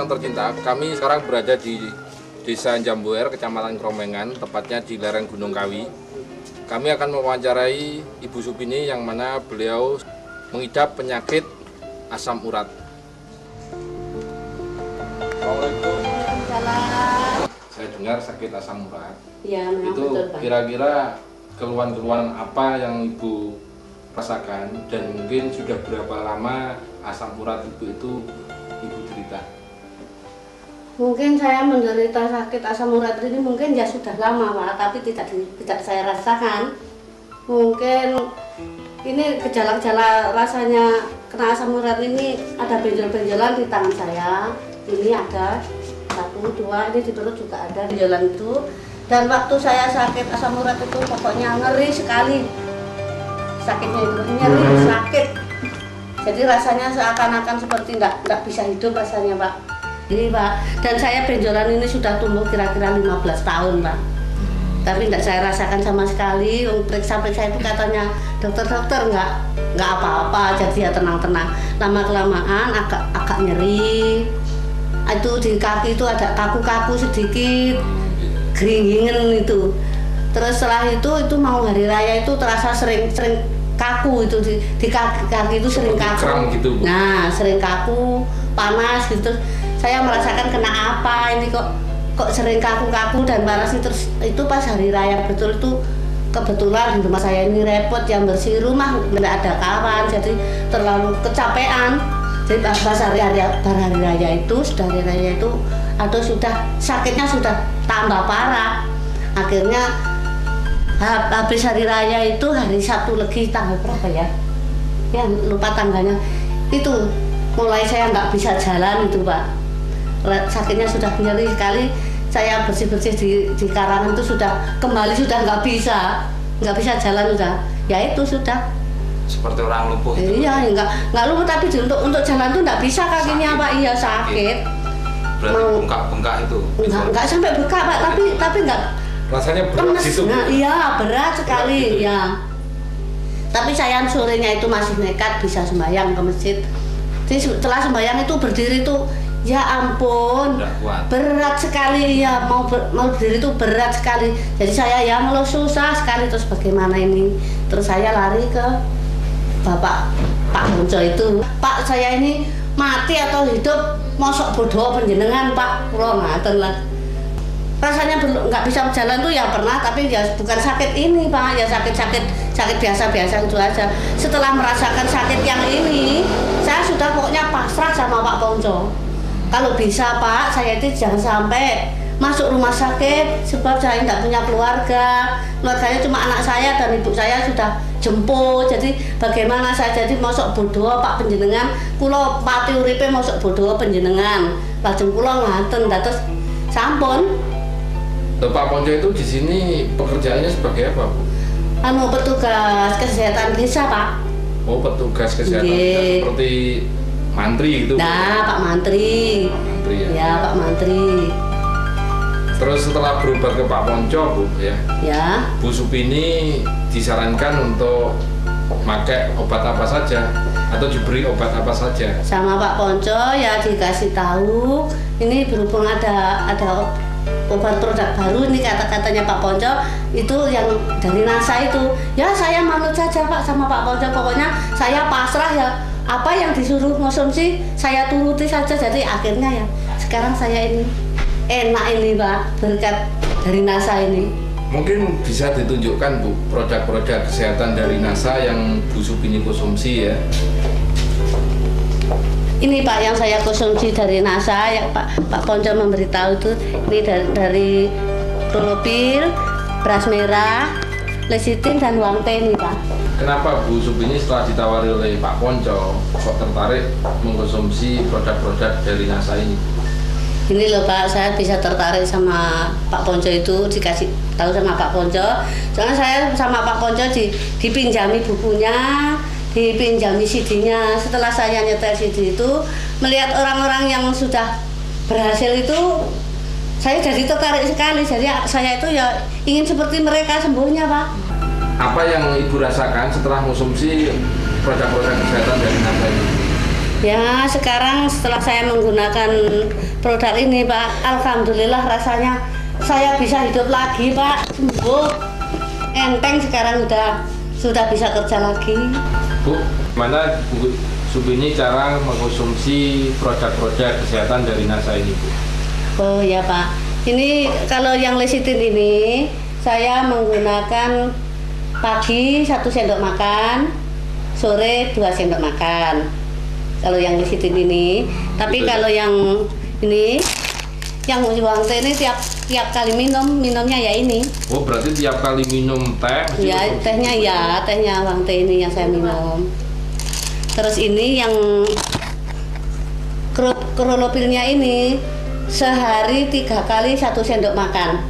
yang tercinta, kami sekarang berada di Desa Jambuer, Kecamatan Kromengan, tepatnya di lereng Gunung Kawi. Kami akan mewawancarai Ibu Supini yang mana beliau mengidap penyakit asam urat. Assalamualaikum. Saya dengar sakit asam urat. Ya, itu kira-kira keluhan-keluhan apa yang Ibu rasakan dan mungkin sudah berapa lama asam urat Ibu itu Ibu derita? Mungkin saya menderita sakit asam urat ini mungkin ya sudah lama Pak, tapi tidak saya rasakan. Mungkin ini gejala-gejala rasanya kena asam urat ini ada benjol-benjolan di tangan saya. Ini ada 1, 2, ini di perut juga ada benjolan itu. Dan waktu saya sakit asam urat itu pokoknya ngeri sekali. Sakitnya itu nyeri, sakit. Jadi rasanya seakan-akan seperti nggak bisa hidup rasanya Pak. Ini Pak, dan saya benjolan ini sudah tumbuh kira-kira 15 tahun Pak. Tapi tidak saya rasakan sama sekali. Periksa-periksa itu katanya dokter-dokter nggak apa-apa, jadi ya tenang-tenang. Lama-kelamaan agak nyeri. Itu di kaki itu ada kaku-kaku sedikit, geringingan itu. Terus setelah itu mau hari raya itu terasa sering kaku itu di kaki itu sering kaku. Gitu, Bu. Nah, sering kaku, panas gitu. Saya merasakan kena apa ini kok sering kaku-kaku dan panas itu pas hari raya betul itu kebetulan di rumah saya ini repot yang bersih rumah nggak ada kawan jadi terlalu kecapean. Jadi pas hari raya itu sudah hari raya itu atau sudah sakitnya sudah tambah parah. Akhirnya habis hari raya itu hari Sabtu Legi tanggal berapa ya? Ya lupa tanggalnya. Itu mulai saya nggak bisa jalan itu Pak. Sakitnya sudah nyeri sekali. Saya bersih-bersih di karangan itu sudah kembali sudah nggak bisa jalan sudah. Ya itu sudah. Seperti orang lumpuh itu. Iya, nggak lumpuh tapi untuk jalan tuh nggak bisa kakinya sakit. Pak. Iya sakit. Berarti bengkak itu. Nggak sampai bengkak Pak, tapi nggak. Rasanya berat gitu. Nah, iya berat sekali ya. Tapi saya sorenya itu masih nekat bisa sembahyang ke masjid. Jadi setelah sembahyang itu berdiri tuh ya ampun berat sekali ya mau berdiri itu berat sekali. Jadi saya ya malah susah sekali terus bagaimana ini. Terus saya lari ke Pak Bonco itu. Pak saya ini mati atau hidup mosok bodoh penjenengan Pak kula ngaten lah. Rasanya nggak bisa berjalan tuh ya pernah tapi ya bukan sakit ini Pak ya sakit biasa-biasa itu aja. Setelah merasakan sakit yang ini saya sudah pokoknya pasrah sama Pak Bonco. Kalau bisa Pak saya itu jangan sampai masuk rumah sakit sebab saya tidak punya keluarganya cuma anak saya dan ibu saya sudah jemput. Jadi bagaimana saya jadi mosok bodoh Pak penjenengan kula pati uripe mosok bodoh penjenengan lajeng kula ngaten dados sampun. Pak Ponco itu di sini pekerjaannya sebagai apa, Bu? Petugas kesehatan desa Pak. Oh, petugas kesehatan seperti mantri gitu. Nah, Pak Mantri. Pak Mantri ya. Ya, Pak Mantri. Terus setelah berobat ke Pak Ponco, Bu, ya. Ya. Bu Supini disarankan untuk pakai obat apa saja atau diberi obat apa saja? Sama Pak Ponco ya dikasih tahu ini berhubung ada obat produk baru ini katanya Pak Ponco itu yang dari NASA itu. Ya saya manut saja Pak sama Pak Ponco, pokoknya saya pasrah ya apa yang disuruh konsumsi saya turuti saja. Jadi akhirnya ya sekarang saya ini enak ini Pak berkat dari NASA ini. Mungkin bisa ditunjukkan Bu produk-produk kesehatan dari NASA yang Bu Supini konsumsi ya. Ini Pak yang saya konsumsi dari NASA ya Pak Ponco memberitahu itu ini dari Prolopil, beras merah, lecitin dan wang teh ini Pak. Kenapa Bu Supini setelah ditawari oleh Pak Ponco kok tertarik mengkonsumsi produk-produk dari NASA ini? Ini loh Pak, saya bisa tertarik sama Pak Ponco itu dikasih tahu sama Pak Ponco. Soalnya saya sama Pak Ponco dipinjami bukunya, dipinjami CD-nya. Setelah saya nyetel CD itu, melihat orang-orang yang sudah berhasil itu, saya jadi tertarik sekali. Jadi saya itu ya ingin seperti mereka sembuhnya Pak. Apa yang Ibu rasakan setelah konsumsi produk-produk kesehatan dari NASA ini? Ya sekarang setelah saya menggunakan produk ini Pak. Alhamdulillah rasanya saya bisa hidup lagi Pak, sembuh, enteng sekarang sudah bisa kerja lagi. Bu, mana Bu Supini cara mengkonsumsi produk-produk kesehatan dari NASA ini Bu? Oh ya Pak, ini kalau yang lecitin ini saya menggunakan pagi 1 sendok makan, sore 2 sendok makan. Kalau yang lecitin ini, tapi kalau yang ini, yang Wang Teh ini tiap kali minumnya ya ini. Oh berarti tiap kali minum teh? Ya tehnya Wang Teh ini yang saya minum. Terus ini yang Krolopilnya ini sehari 3 kali 1 sendok makan.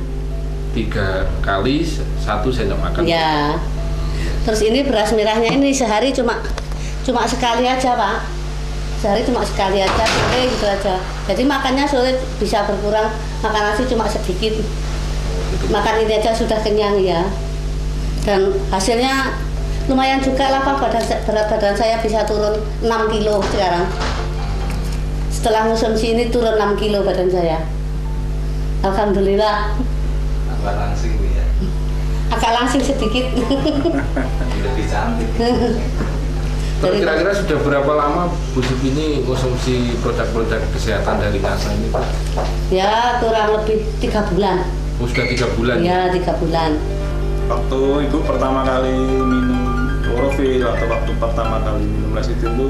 3 kali 1 sendok makan. Ya. Terus ini beras merahnya ini sehari cuma sekali aja Pak. Sehari cuma sekali aja, sore gitu aja. Jadi makannya sore bisa berkurang, makan nasi cuma sedikit. Makan ini aja sudah kenyang ya. Dan hasilnya lumayan juga lah Pak, berat badan saya bisa turun 6 kilo sekarang. Setelah konsumsi ini turun 6 kilo badan saya. Alhamdulillah. Agak langsing Bu ya. Agak langsing sedikit. Lebih cantik. Terus kira-kira sudah berapa lama Bu Supini konsumsi produk-produk kesehatan dari NASA ini Pak? Ya kurang lebih 3 bulan. Oh, sudah 3 bulan? Ya 3 bulan. Waktu Ibu pertama kali minum klorofil atau waktu pertama kali minum lecitin itu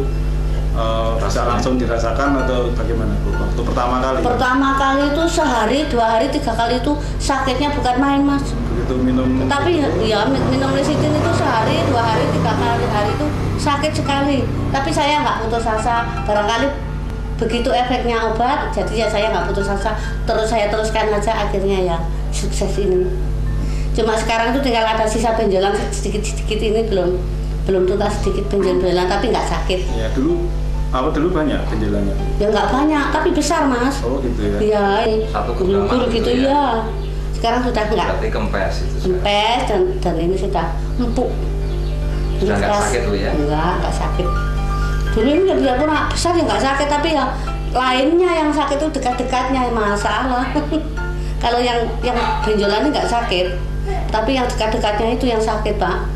bisa langsung dirasakan atau bagaimana Bu? Waktu pertama kali? Pertama kali itu sehari, 2 hari, 3 kali itu sakitnya bukan main Mas. Begitu minum. Tapi ya minum lecitin itu sehari, 2 hari, 3 kali hari itu sakit sekali. Tapi saya nggak putus asa. Barangkali begitu efeknya obat, jadi ya saya nggak putus asa. Terus saya teruskan aja, akhirnya ya sukses ini. Cuma sekarang itu tinggal ada sisa benjolan sedikit-sedikit ini belum tuntas sedikit benjolan tapi nggak sakit. Ya dulu banyak benjolannya. Ya nggak banyak tapi besar Mas. Oh gitu ya. Iya, Satu gulung genggaman gitu gitu ya. Sekarang sudah nggak. Berarti kempes itu sekarang. Kempes dan ini sudah empuk. Sudah nggak sakit Bu ya? Nggak sakit. Dulu ini biarpun besar ya nggak sakit, tapi ya lainnya yang sakit itu dekat-dekatnya masalah. Kalau yang benjolan ini nggak sakit, tapi yang dekat-dekatnya itu yang sakit Pak.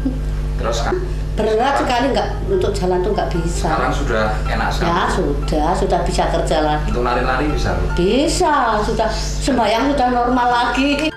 Terus kan? Berat sekali, nggak untuk jalan tuh nggak bisa. Sekarang sudah enak sekali. Ya sudah bisa kerja lagi. Untuk lari-lari bisa Bu? Bisa, sudah sembahyang sudah normal lagi.